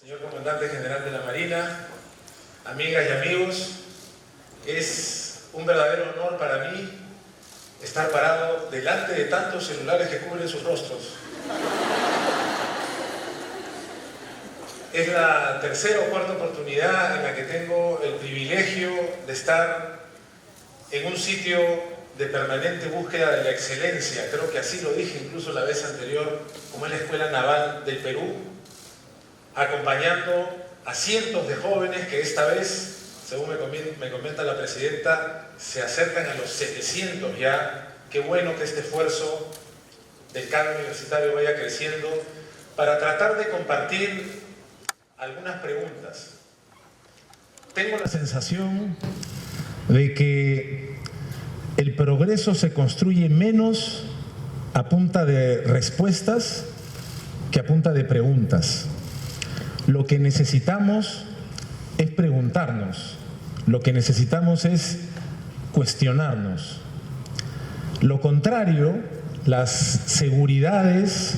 Señor Comandante General de la Marina, amigas y amigos, es un verdadero honor para mí estar parado delante de tantos celulares que cubren sus rostros. Es la tercera o cuarta oportunidad en la que tengo el privilegio de estar en un sitio de permanente búsqueda de la excelencia. Creo que así lo dije incluso la vez anterior, como es la Escuela Naval del Perú, acompañando a cientos de jóvenes que esta vez, según me comenta la presidenta, se acercan a los 700 ya. Qué bueno que este esfuerzo del cambio universitario vaya creciendo para tratar de compartir algunas preguntas. Tengo la sensación de que el progreso se construye menos a punta de respuestas que a punta de preguntas. Lo que necesitamos es preguntarnos, lo que necesitamos es cuestionarnos. Lo contrario, las seguridades,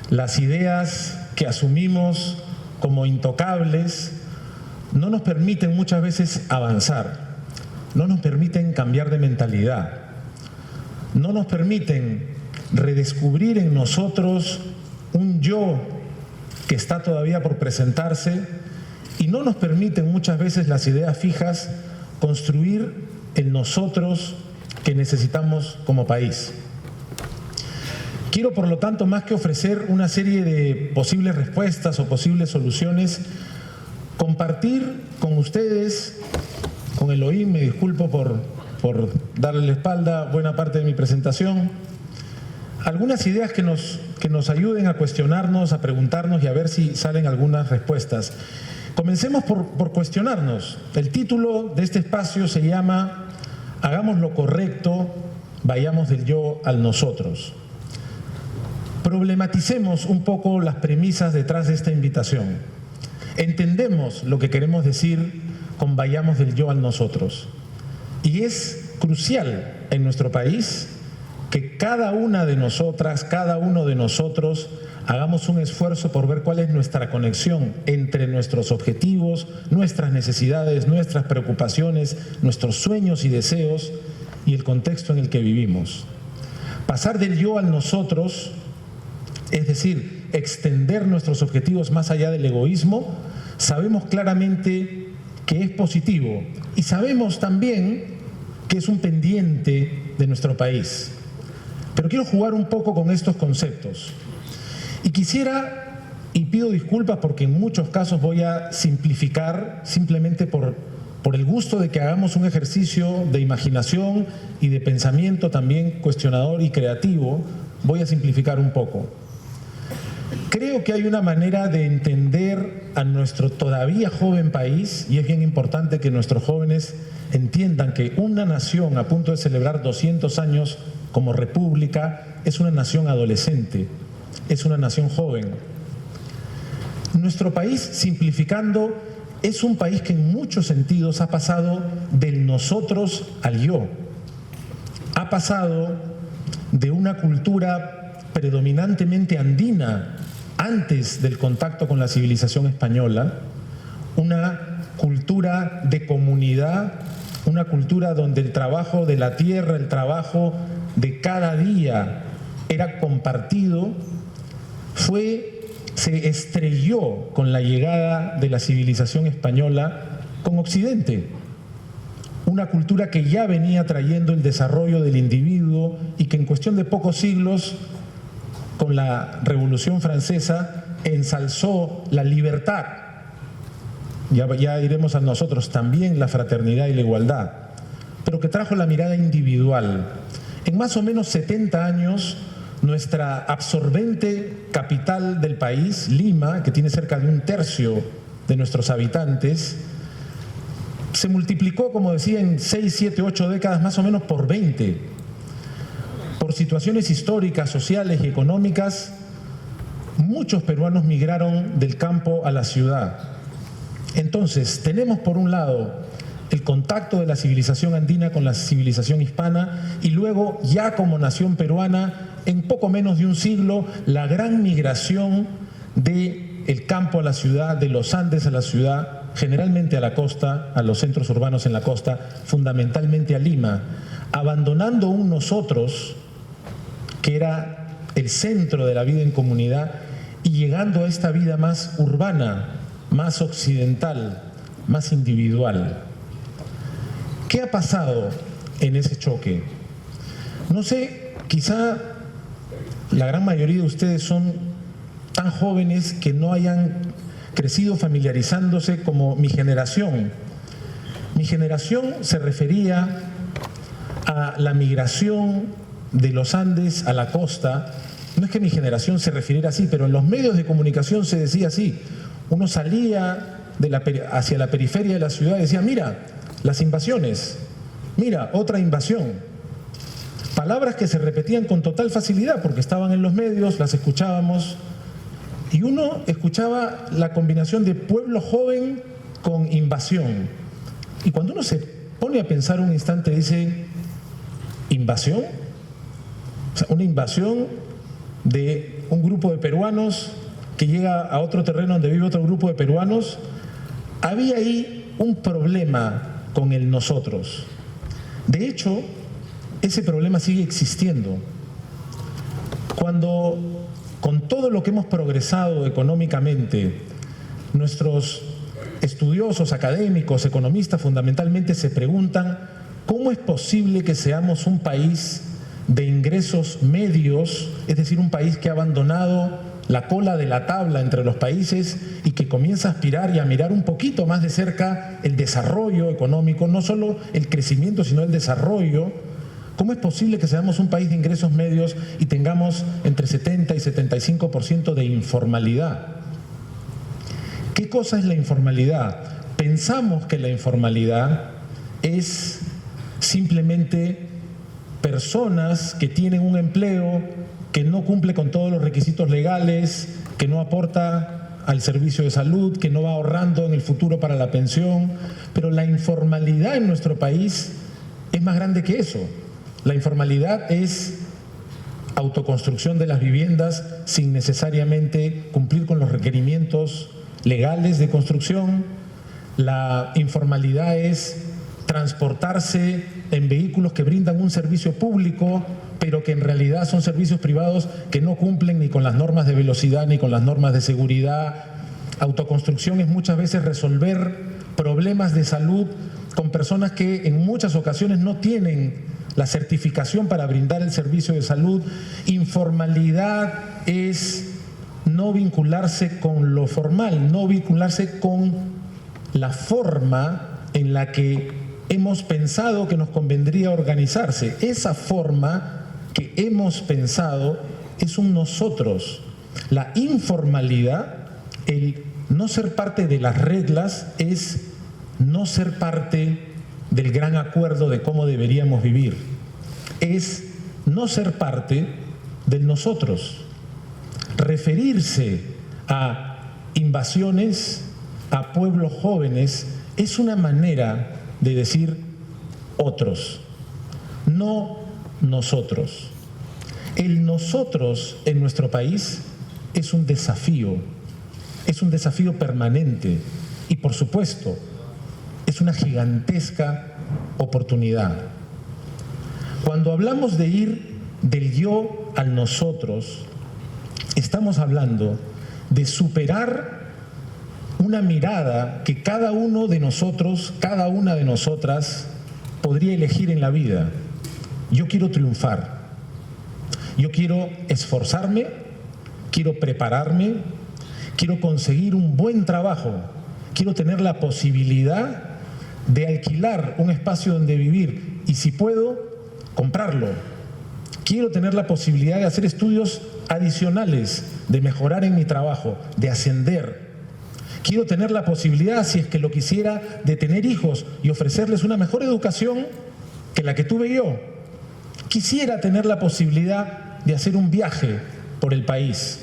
las ideas que asumimos como intocables, no nos permiten muchas veces avanzar, no nos permiten cambiar de mentalidad, no nos permiten redescubrir en nosotros un yo que está todavía por presentarse, y no nos permiten muchas veces las ideas fijas construir el nosotros que necesitamos como país. Quiero, por lo tanto, más que ofrecer una serie de posibles respuestas o posibles soluciones, compartir con ustedes, con Elohim, me disculpo por darle la espalda a buena parte de mi presentación, algunas ideas que nos ayuden a cuestionarnos, a preguntarnos y a ver si salen algunas respuestas. Comencemos por cuestionarnos. El título de este espacio se llama Hagamos lo correcto, vayamos del yo al nosotros. Problematicemos un poco las premisas detrás de esta invitación. Entendemos lo que queremos decir con vayamos del yo al nosotros. Y es crucial en nuestro país que cada una de nosotras, cada uno de nosotros, hagamos un esfuerzo por ver cuál es nuestra conexión entre nuestros objetivos, nuestras necesidades, nuestras preocupaciones, nuestros sueños y deseos y el contexto en el que vivimos. Pasar del yo al nosotros, es decir, extender nuestros objetivos más allá del egoísmo, sabemos claramente que es positivo y sabemos también que es un pendiente de nuestro país. Pero quiero jugar un poco con estos conceptos. Y quisiera, y pido disculpas porque en muchos casos voy a simplificar simplemente por el gusto de que hagamos un ejercicio de imaginación y de pensamiento también cuestionador y creativo, voy a simplificar un poco. Creo que hay una manera de entender a nuestro todavía joven país, y es bien importante que nuestros jóvenes entiendan que una nación a punto de celebrar 200 años como república es una nación adolescente, es una nación joven. Nuestro país, simplificando, es un país que en muchos sentidos ha pasado del nosotros al yo. Ha pasado de una cultura predominantemente andina antes del contacto con la civilización española, una cultura de comunidad, una cultura donde el trabajo de la tierra, el trabajo de cada día era compartido, se estrelló con la llegada de la civilización española con Occidente. Una cultura que ya venía trayendo el desarrollo del individuo y que en cuestión de pocos siglos, con la Revolución Francesa, ensalzó la libertad. Ya iremos a nosotros también la fraternidad y la igualdad, pero que trajo la mirada individual. En más o menos 70 años, nuestra absorbente capital del país, Lima, que tiene cerca de 1/3 de nuestros habitantes, se multiplicó, como decía, en 6, 7, 8 décadas más o menos por 20. Por situaciones históricas, sociales y económicas, muchos peruanos migraron del campo a la ciudad. Entonces, tenemos por un lado el contacto de la civilización andina con la civilización hispana y luego, ya como nación peruana, en poco menos de un siglo, la gran migración de el campo a la ciudad, de los Andes a la ciudad, generalmente a la costa, a los centros urbanos en la costa, fundamentalmente a Lima, abandonando un nosotros que era el centro de la vida en comunidad y llegando a esta vida más urbana, más occidental, más individual. ¿Qué ha pasado en ese choque? No sé, quizá la gran mayoría de ustedes son tan jóvenes que no hayan crecido familiarizándose como mi generación. Mi generación se refería a la migración de los Andes a la costa. No es que mi generación se refiriera así, pero en los medios de comunicación se decía así. Uno salía hacia la periferia de la ciudad y decía, mira, las invasiones, mira, otra invasión. Palabras que se repetían con total facilidad porque estaban en los medios, las escuchábamos, y uno escuchaba la combinación de pueblo joven con invasión. Y cuando uno se pone a pensar un instante, dice, ¿invasión? O sea, una invasión de un grupo de peruanos que llega a otro terreno donde vive otro grupo de peruanos. Había ahí un problema con el nosotros. De hecho, ese problema sigue existiendo. Cuando, con todo lo que hemos progresado económicamente, nuestros estudiosos, académicos, economistas fundamentalmente se preguntan ¿cómo es posible que seamos un país de ingresos medios, es decir, un país que ha abandonado la cola de la tabla entre los países y que comienza a aspirar y a mirar un poquito más de cerca el desarrollo económico, no solo el crecimiento, sino el desarrollo? ¿Cómo es posible que seamos un país de ingresos medios y tengamos entre 70 y 75% de informalidad? ¿Qué cosa es la informalidad? Pensamos que la informalidad es simplemente personas que tienen un empleo que no cumple con todos los requisitos legales, que no aporta al servicio de salud, que no va ahorrando en el futuro para la pensión. Pero la informalidad en nuestro país es más grande que eso. La informalidad es autoconstrucción de las viviendas sin necesariamente cumplir con los requerimientos legales de construcción. La informalidad es transportarse en vehículos que brindan un servicio público, pero que en realidad son servicios privados que no cumplen ni con las normas de velocidad ni con las normas de seguridad. Autoconstrucción es muchas veces resolver problemas de salud con personas que en muchas ocasiones no tienen la certificación para brindar el servicio de salud. Informalidad es no vincularse con lo formal, no vincularse con la forma en la que hemos pensado que nos convendría organizarse. Esa forma que hemos pensado es un nosotros. La informalidad, el no ser parte de las reglas, es no ser parte del gran acuerdo de cómo deberíamos vivir. Es no ser parte del nosotros. Referirse a invasiones, a pueblos jóvenes, es una manera de decir otros, no nosotros. El nosotros en nuestro país es un desafío permanente y, por supuesto, es una gigantesca oportunidad. Cuando hablamos de ir del yo al nosotros, estamos hablando de superar una mirada que cada uno de nosotros, cada una de nosotras podría elegir en la vida. Yo quiero triunfar, yo quiero esforzarme, quiero prepararme, quiero conseguir un buen trabajo, quiero tener la posibilidad de alquilar un espacio donde vivir y, si puedo, comprarlo. Quiero tener la posibilidad de hacer estudios adicionales, de mejorar en mi trabajo, de ascender. Quiero tener la posibilidad, si es que lo quisiera, de tener hijos y ofrecerles una mejor educación que la que tuve yo. Quisiera tener la posibilidad de hacer un viaje por el país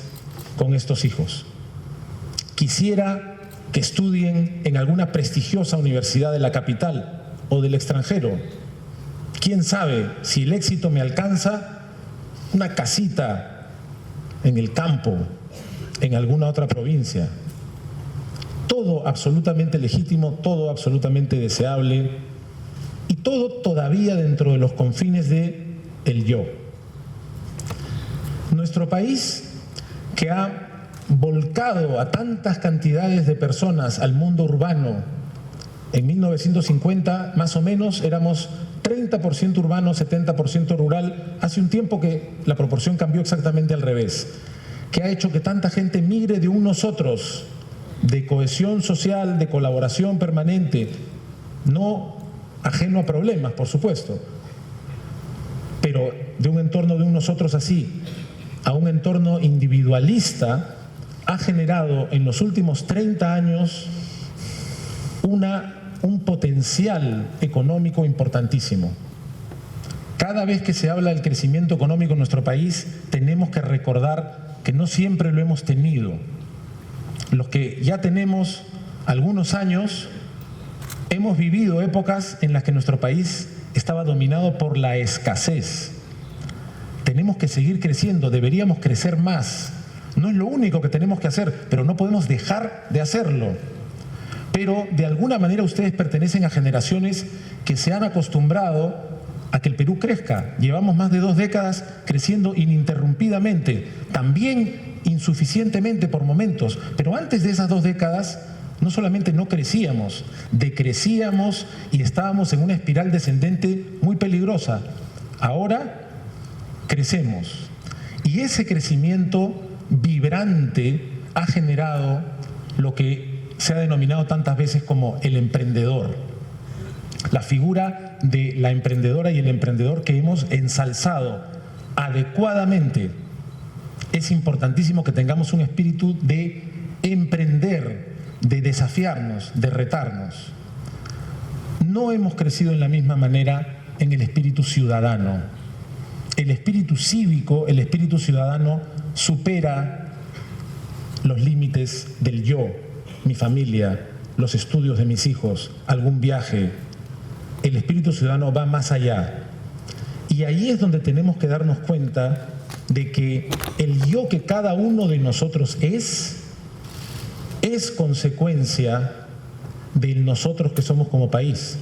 con estos hijos. Quisiera que estudien en alguna prestigiosa universidad de la capital o del extranjero. ¿Quién sabe si el éxito me alcanza una casita en el campo en alguna otra provincia. Todo absolutamente legítimo, todo absolutamente deseable y todo todavía dentro de los confines de el yo. Nuestro país, que ha volcado a tantas cantidades de personas al mundo urbano, en 1950 más o menos éramos 30% urbano, 70% rural. Hace un tiempo que la proporción cambió exactamente al revés, que ha hecho que tanta gente migre de un nosotros, de cohesión social, de colaboración permanente, no ajeno a problemas, por supuesto, pero de un entorno de un nosotros así a un entorno individualista, ha generado en los últimos 30 años un potencial económico importantísimo. Cada vez que se habla del crecimiento económico en nuestro país, tenemos que recordar que no siempre lo hemos tenido. Los que ya tenemos algunos años, hemos vivido épocas en las que nuestro país estaba dominado por la escasez. Tenemos que seguir creciendo, deberíamos crecer más. No es lo único que tenemos que hacer, pero no podemos dejar de hacerlo. Pero de alguna manera ustedes pertenecen a generaciones que se han acostumbrado a que el Perú crezca. Llevamos más de 2 décadas creciendo ininterrumpidamente, también insuficientemente por momentos, pero antes de esas 2 décadas no solamente no crecíamos, decrecíamos y estábamos en una espiral descendente muy peligrosa. Ahora crecemos y ese crecimiento vibrante ha generado lo que se ha denominado tantas veces como el emprendedor. La figura de la emprendedora y el emprendedor que hemos ensalzado adecuadamente. Es importantísimo que tengamos un espíritu de emprender, de desafiarnos, de retarnos. No hemos crecido en la misma manera en el espíritu ciudadano. El espíritu cívico, el espíritu ciudadano supera los límites del yo, mi familia, los estudios de mis hijos, algún viaje. El espíritu ciudadano va más allá. Y ahí es donde tenemos que darnos cuenta de que el yo que cada uno de nosotros es consecuencia del nosotros que somos como país.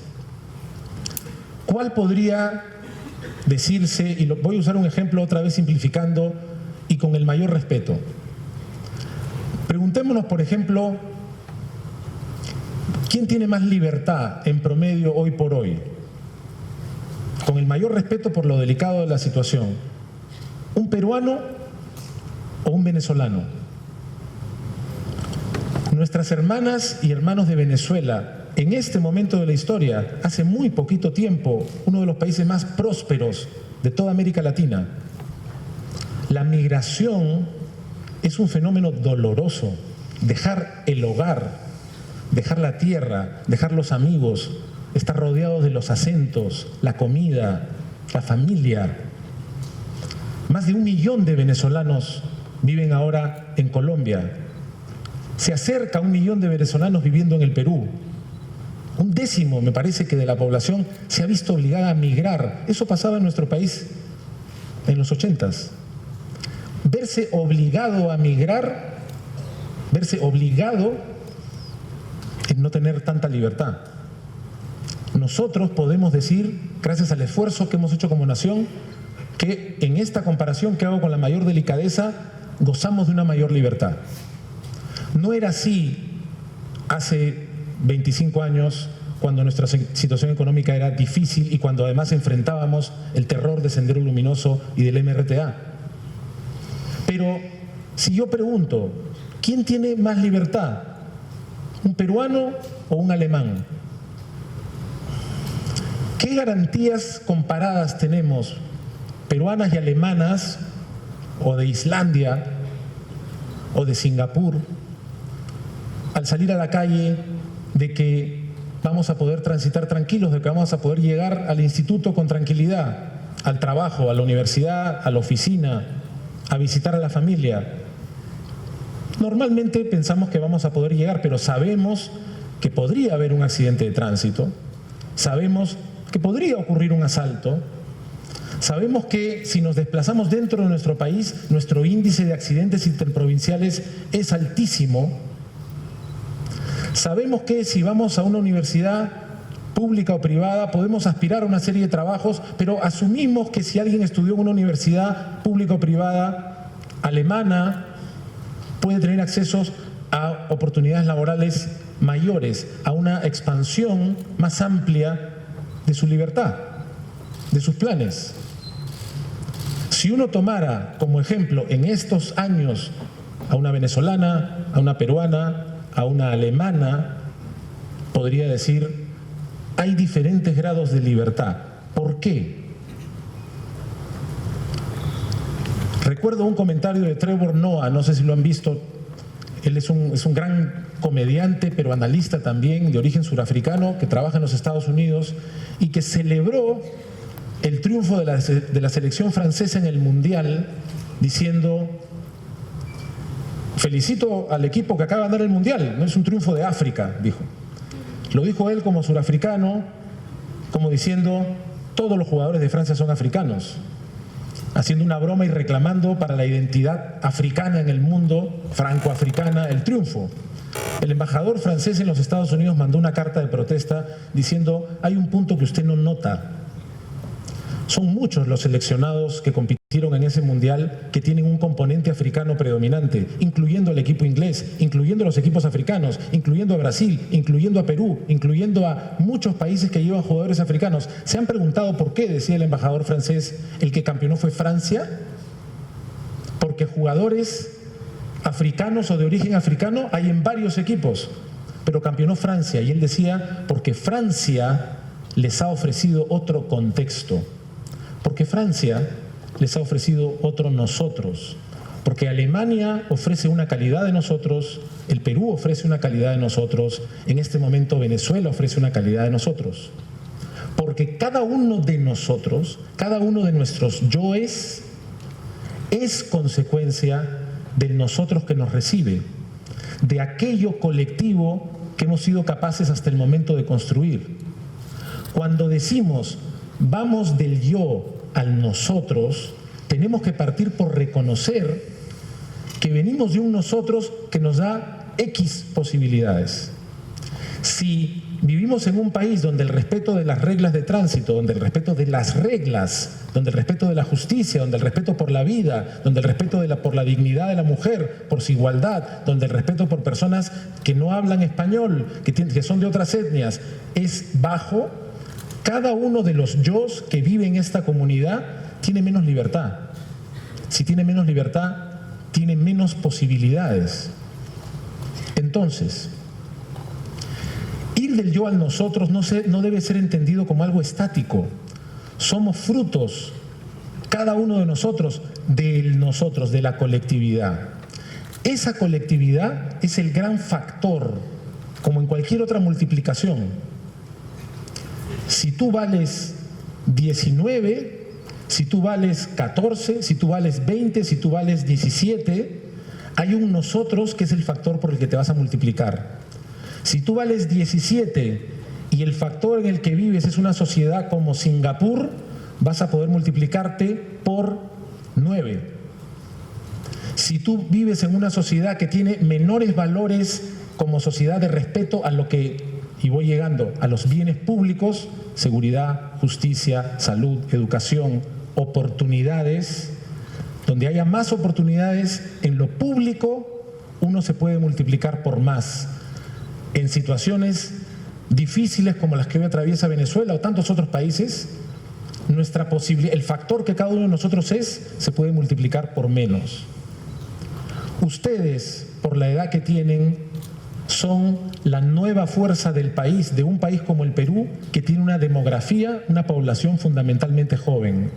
¿Cuál podría decirse, y voy a usar un ejemplo otra vez simplificando y con el mayor respeto? Preguntémonos, por ejemplo, ¿quién tiene más libertad en promedio hoy por hoy? Con el mayor respeto por lo delicado de la situación. ¿Un peruano o un venezolano? Nuestras hermanas y hermanos de Venezuela, en este momento de la historia, hace muy poquito tiempo, uno de los países más prósperos de toda América Latina. La migración es un fenómeno doloroso. Dejar el hogar, dejar la tierra, dejar los amigos, estar rodeados de los acentos, la comida, la familia. Más de 1 millón de venezolanos viven ahora en Colombia. Se acerca 1 millón de venezolanos viviendo en el Perú. 1/10, me parece, que de la población se ha visto obligada a migrar. Eso pasaba en nuestro país en los 80s. Verse obligado a migrar, verse obligado es no tener tanta libertad. Nosotros podemos decir, gracias al esfuerzo que hemos hecho como nación, que en esta comparación que hago con la mayor delicadeza, gozamos de una mayor libertad. No era así hace 25 años, cuando nuestra situación económica era difícil y cuando además enfrentábamos el terror de Sendero Luminoso y del MRTA. Pero si yo pregunto, ¿quién tiene más libertad? ¿Un peruano o un alemán? ¿Qué garantías comparadas tenemos, peruanas y alemanas, o de Islandia, o de Singapur, al salir a la calle, de que vamos a poder transitar tranquilos, de que vamos a poder llegar al instituto con tranquilidad, al trabajo, a la universidad, a la oficina, a visitar a la familia? Normalmente pensamos que vamos a poder llegar, pero sabemos que podría haber un accidente de tránsito, sabemos que podría ocurrir un asalto, Sabemos que si nos desplazamos dentro de nuestro país, nuestro índice de accidentes interprovinciales es altísimo. Sabemos que si vamos a una universidad pública o privada podemos aspirar a una serie de trabajos, pero asumimos que si alguien estudió en una universidad pública o privada alemana puede tener accesos a oportunidades laborales mayores, a una expansión más amplia de su libertad, de sus planes. Si uno tomara como ejemplo en estos años a una venezolana, a una peruana, a una alemana, podría decir, hay diferentes grados de libertad. ¿Por qué? Recuerdo un comentario de Trevor Noah, no sé si lo han visto. Él es un gran comediante, pero analista también, de origen surafricano, que trabaja en los Estados Unidos y que celebró el triunfo de la selección francesa en el Mundial, diciendo: felicito al equipo que acaba de ganar el Mundial, no es un triunfo de África, dijo. Lo dijo él como surafricano, como diciendo: todos los jugadores de Francia son africanos, haciendo una broma y reclamando para la identidad africana en el mundo, franco-africana, el triunfo. El embajador francés en los Estados Unidos mandó una carta de protesta diciendo: hay un punto que usted no nota. Son muchos los seleccionados que compitieron en ese mundial que tienen un componente africano predominante, incluyendo el equipo inglés, incluyendo los equipos africanos, incluyendo a Brasil, incluyendo a Perú, incluyendo a muchos países que llevan jugadores africanos. ¿Se han preguntado por qué, decía el embajador francés, el que campeonó fue Francia? Porque jugadores africanos o de origen africano hay en varios equipos, pero campeonó Francia. Y él decía: porque Francia les ha ofrecido otro contexto. Porque Francia les ha ofrecido otro nosotros, porque Alemania ofrece una calidad de nosotros, el Perú ofrece una calidad de nosotros, en este momento Venezuela ofrece una calidad de nosotros. Porque cada uno de nosotros, cada uno de nuestros yoes, es consecuencia del nosotros que nos recibe, de aquello colectivo que hemos sido capaces hasta el momento de construir. Cuando decimos vamos del yo al nosotros, tenemos que partir por reconocer que venimos de un nosotros que nos da X posibilidades. Si vivimos en un país donde el respeto de las reglas de tránsito, donde el respeto de las reglas, donde el respeto de la justicia, donde el respeto por la vida, donde el respeto por la dignidad de la mujer, por su igualdad, donde el respeto por personas que no hablan español, que son de otras etnias, es bajo, cada uno de los yos que vive en esta comunidad tiene menos libertad. Si tiene menos libertad, tiene menos posibilidades. Entonces, ir del yo al nosotros no debe ser entendido como algo estático. Somos frutos, cada uno de nosotros, del nosotros, de la colectividad. Esa colectividad es el gran factor, como en cualquier otra multiplicación. Si tú vales 19, si tú vales 14, si tú vales 20, si tú vales 17, hay un nosotros que es el factor por el que te vas a multiplicar. Si tú vales 17 y el factor en el que vives es una sociedad como Singapur, vas a poder multiplicarte por 9. Si tú vives en una sociedad que tiene menores valores como sociedad de respeto a lo que, y voy llegando, a los bienes públicos, seguridad, justicia, salud, educación, oportunidades, donde haya más oportunidades en lo público, uno se puede multiplicar por más. En situaciones difíciles como las que hoy atraviesa Venezuela o tantos otros países, el factor que cada uno de nosotros se puede multiplicar por menos. Ustedes, por la edad que tienen, son la nueva fuerza del país, de un país como el Perú, que tiene una demografía, una población fundamentalmente joven.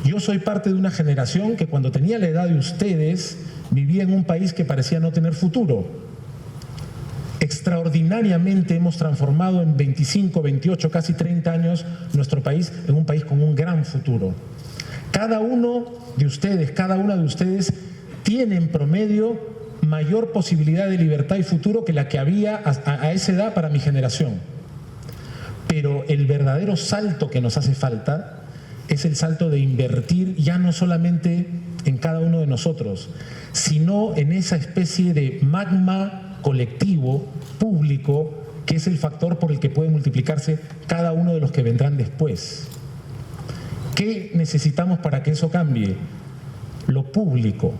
Yo soy parte de una generación que cuando tenía la edad de ustedes, vivía en un país que parecía no tener futuro. Extraordinariamente hemos transformado en 25, 28, casi 30 años nuestro país en un país con un gran futuro. Cada uno de ustedes, cada una de ustedes tiene en promedio mayor posibilidad de libertad y futuro que la que había a esa edad para mi generación. Pero el verdadero salto que nos hace falta es el salto de invertir ya no solamente en cada uno de nosotros, sino en esa especie de magma colectivo, público, que es el factor por el que puede multiplicarse cada uno de los que vendrán después. ¿Qué necesitamos para que eso cambie? Lo público.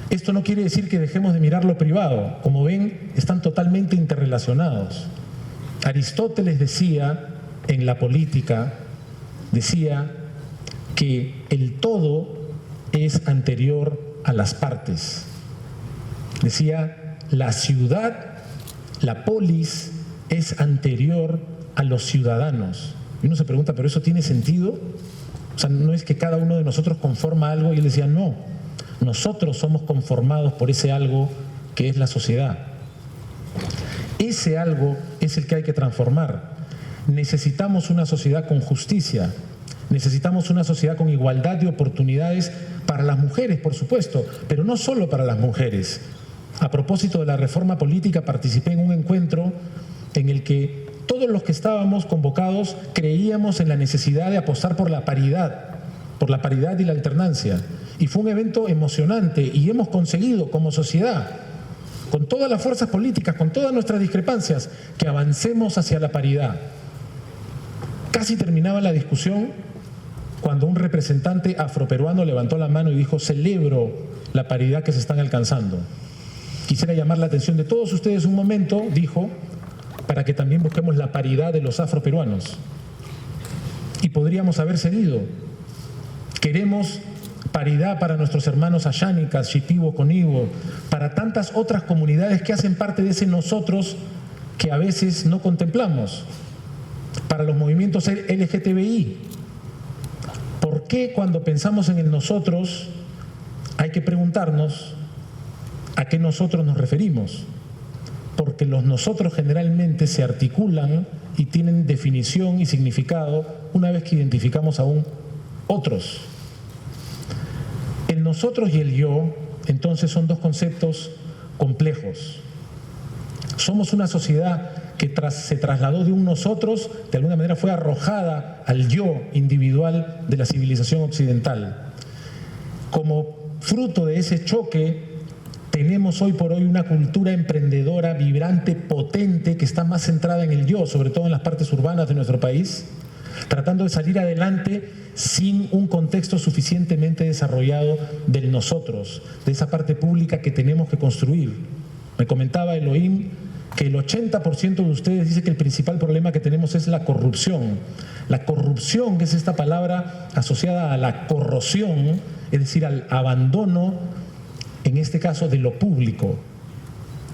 Esto no quiere decir que dejemos de mirar lo privado. Como ven, están totalmente interrelacionados. Aristóteles decía, en la política, decía que el todo es anterior a las partes. Decía, la ciudad, la polis, es anterior a los ciudadanos. Y uno se pregunta, ¿pero eso tiene sentido? O sea, no es que cada uno de nosotros conforma algo, y él decía, no, nosotros somos conformados por ese algo que es la sociedad. Ese algo es el que hay que transformar. Necesitamos una sociedad con justicia, necesitamos una sociedad con igualdad de oportunidades para las mujeres, por supuesto, pero no solo para las mujeres. A propósito de la reforma política, participé en un encuentro en el que todos los que estábamos convocados creíamos en la necesidad de apostar por la paridad y la alternancia. Y fue un evento emocionante y hemos conseguido como sociedad, con todas las fuerzas políticas, con todas nuestras discrepancias, que avancemos hacia la paridad. Casi terminaba la discusión cuando un representante afroperuano levantó la mano y dijo, celebro la paridad que se están alcanzando. Quisiera llamar la atención de todos ustedes un momento, dijo, para que también busquemos la paridad de los afroperuanos. Y podríamos haber seguido. Queremos paridad para nuestros hermanos ayánicas, shipibo, conibo, para tantas otras comunidades que hacen parte de ese nosotros que a veces no contemplamos, para los movimientos LGTBI. ¿Por qué cuando pensamos en el nosotros hay que preguntarnos a qué nosotros nos referimos? Porque los nosotros generalmente se articulan y tienen definición y significado una vez que identificamos a otros. El nosotros y el yo, entonces, son dos conceptos complejos. Somos una sociedad que se trasladó de un nosotros, de alguna manera fue arrojada al yo individual de la civilización occidental. Como fruto de ese choque, tenemos hoy por hoy una cultura emprendedora, vibrante, potente, que está más centrada en el yo, sobre todo en las partes urbanas de nuestro país, tratando de salir adelante sin un contexto suficientemente desarrollado del nosotros, de esa parte pública que tenemos que construir. Me comentaba Elohim que el 80% de ustedes dice que el principal problema que tenemos es la corrupción. La corrupción, que es esta palabra asociada a la corrosión, es decir, al abandono, en este caso, de lo público.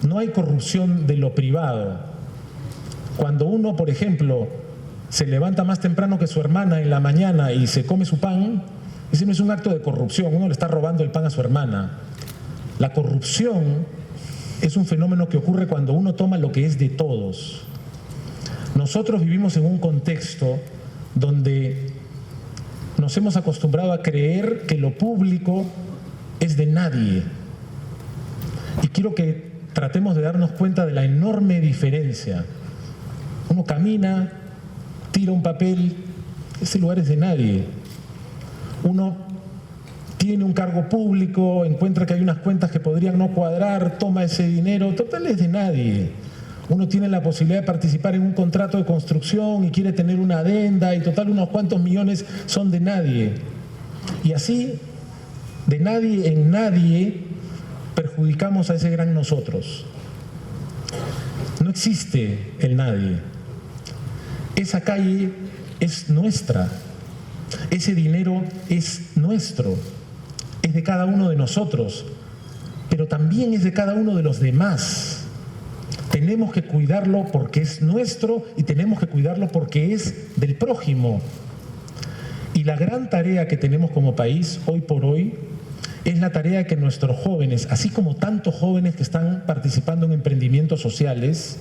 No hay corrupción de lo privado. Cuando uno, por ejemplo, se levanta más temprano que su hermana en la mañana y se come su pan, ese no es un acto de corrupción, uno le está robando el pan a su hermana. La corrupción es un fenómeno que ocurre cuando uno toma lo que es de todos. Nosotros vivimos en un contexto donde nos hemos acostumbrado a creer que lo público es de nadie. Y quiero que tratemos de darnos cuenta de la enorme diferencia. Uno camina, tira un papel, ese lugar es de nadie. Uno tiene un cargo público, encuentra que hay unas cuentas que podrían no cuadrar, toma ese dinero, total es de nadie. Uno tiene la posibilidad de participar en un contrato de construcción y quiere tener una adenda y total unos cuantos millones son de nadie. Y así, de nadie en nadie, perjudicamos a ese gran nosotros. No existe el nadie. Esa calle es nuestra. Ese dinero es nuestro. Es de cada uno de nosotros, pero también es de cada uno de los demás. Tenemos que cuidarlo porque es nuestro y tenemos que cuidarlo porque es del prójimo. Y la gran tarea que tenemos como país hoy por hoy es la tarea de que nuestros jóvenes, así como tantos jóvenes que están participando en emprendimientos sociales,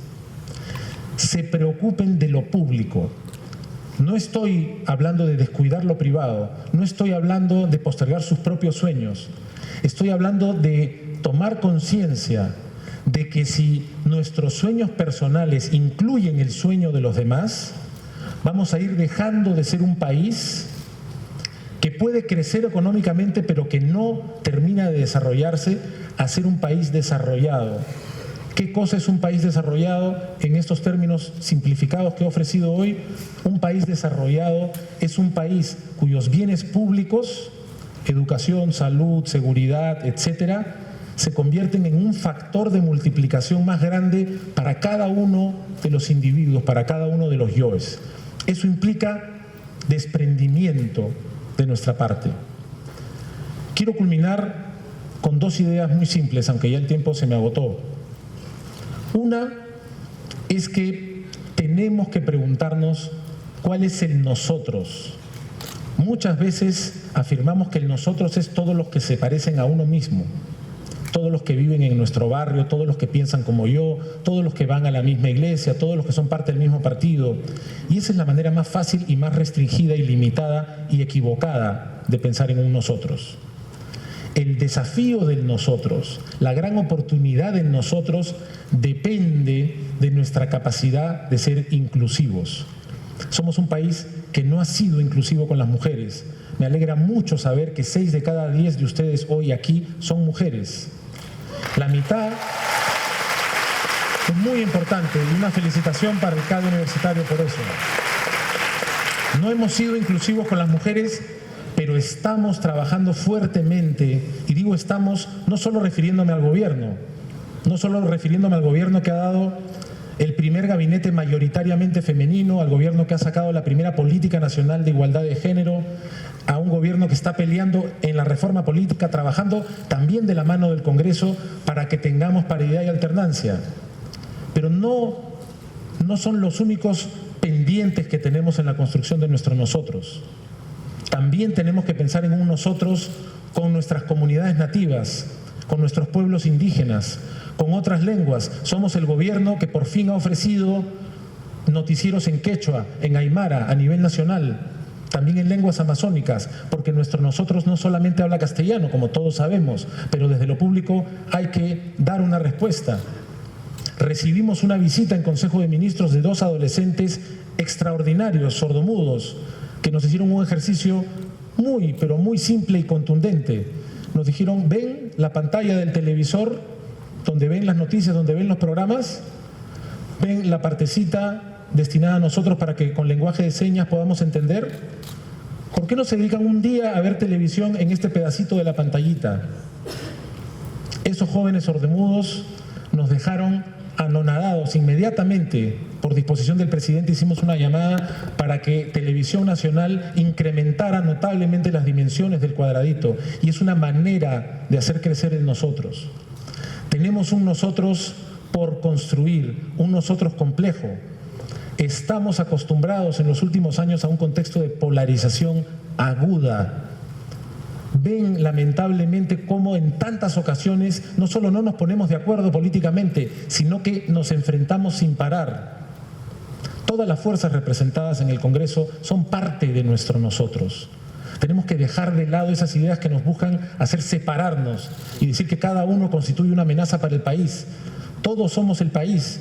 se preocupen de lo público. No estoy hablando de descuidar lo privado, no estoy hablando de postergar sus propios sueños, estoy hablando de tomar conciencia de que si nuestros sueños personales incluyen el sueño de los demás, vamos a ir dejando de ser un país puede crecer económicamente pero que no termina de desarrollarse, a ser un país desarrollado. ¿Qué cosa es un país desarrollado? En estos términos simplificados que he ofrecido hoy, un país desarrollado es un país cuyos bienes públicos, educación, salud, seguridad, etcétera, se convierten en un factor de multiplicación más grande para cada uno de los individuos, para cada uno de los yoes. Eso implica desprendimiento de nuestra parte. Quiero culminar con dos ideas muy simples, aunque ya el tiempo se me agotó. Una es que tenemos que preguntarnos cuál es el nosotros. Muchas veces afirmamos que el nosotros es todos los que se parecen a uno mismo, todos los que viven en nuestro barrio, todos los que piensan como yo, todos los que van a la misma iglesia, todos los que son parte del mismo partido. Y esa es la manera más fácil y más restringida y limitada y equivocada de pensar en un nosotros. El desafío del nosotros, la gran oportunidad en nosotros depende de nuestra capacidad de ser inclusivos. Somos un país que no ha sido inclusivo con las mujeres. Me alegra mucho saber que 6 de cada 10 de ustedes hoy aquí son mujeres. La mitad es muy importante y una felicitación para el CADE universitario por eso. No hemos sido inclusivos con las mujeres, pero estamos trabajando fuertemente, y digo estamos no solo refiriéndome al gobierno, que ha dado el primer gabinete mayoritariamente femenino, al gobierno que ha sacado la primera política nacional de igualdad de género, a un gobierno que está peleando en la reforma política, trabajando también de la mano del Congreso para que tengamos paridad y alternancia. Pero no son los únicos pendientes que tenemos en la construcción de nuestro nosotros. También tenemos que pensar en un nosotros con nuestras comunidades nativas, con nuestros pueblos indígenas, con otras lenguas. Somos el gobierno que por fin ha ofrecido noticieros en quechua, en aymara, a nivel nacional, también en lenguas amazónicas, porque nuestro nosotros no solamente habla castellano, como todos sabemos, pero desde lo público hay que dar una respuesta. Recibimos una visita en Consejo de Ministros de 2 adolescentes extraordinarios, sordomudos, que nos hicieron un ejercicio pero muy simple y contundente. Nos dijeron, ven la pantalla del televisor, donde ven las noticias, donde ven los programas, ven la partecita destinada a nosotros para que con lenguaje de señas podamos entender. ¿Por qué no se dedican un día a ver televisión en este pedacito de la pantallita? Esos jóvenes sordomudos nos dejaron anonadados inmediatamente. Por disposición del presidente hicimos una llamada para que Televisión Nacional incrementara notablemente las dimensiones del cuadradito, y es una manera de hacer crecer el nosotros. Tenemos un nosotros por construir, un nosotros complejo. Estamos acostumbrados en los últimos años a un contexto de polarización aguda. Ven lamentablemente cómo en tantas ocasiones no solo no nos ponemos de acuerdo políticamente, sino que nos enfrentamos sin parar. Todas las fuerzas representadas en el Congreso son parte de nuestro nosotros. Tenemos que dejar de lado esas ideas que nos buscan hacer separarnos y decir que cada uno constituye una amenaza para el país. Todos somos el país.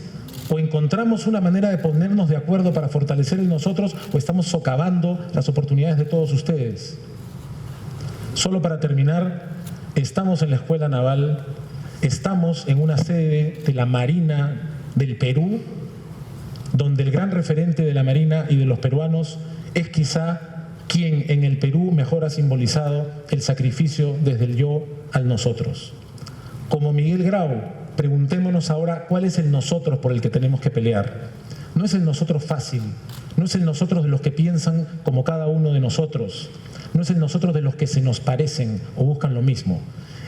O encontramos una manera de ponernos de acuerdo para fortalecer el nosotros, o estamos socavando las oportunidades de todos ustedes. Solo para terminar, estamos en la Escuela Naval, estamos en una sede de la Marina del Perú, donde el gran referente de la Marina y de los peruanos es quizá quien en el Perú mejor ha simbolizado el sacrificio desde el yo al nosotros. Como Miguel Grau, preguntémonos ahora cuál es el nosotros por el que tenemos que pelear. No es el nosotros fácil, no es el nosotros de los que piensan como cada uno de nosotros, no es el nosotros de los que se nos parecen o buscan lo mismo.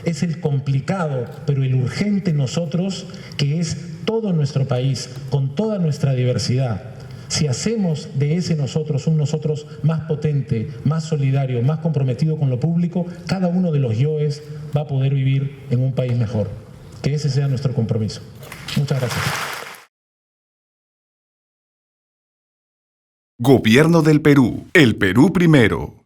Es el complicado, pero el urgente nosotros, que es todo nuestro país, con toda nuestra diversidad. Si hacemos de ese nosotros un nosotros más potente, más solidario, más comprometido con lo público, cada uno de los yoes va a poder vivir en un país mejor. Que ese sea nuestro compromiso. Muchas gracias. Gobierno del Perú. El Perú primero.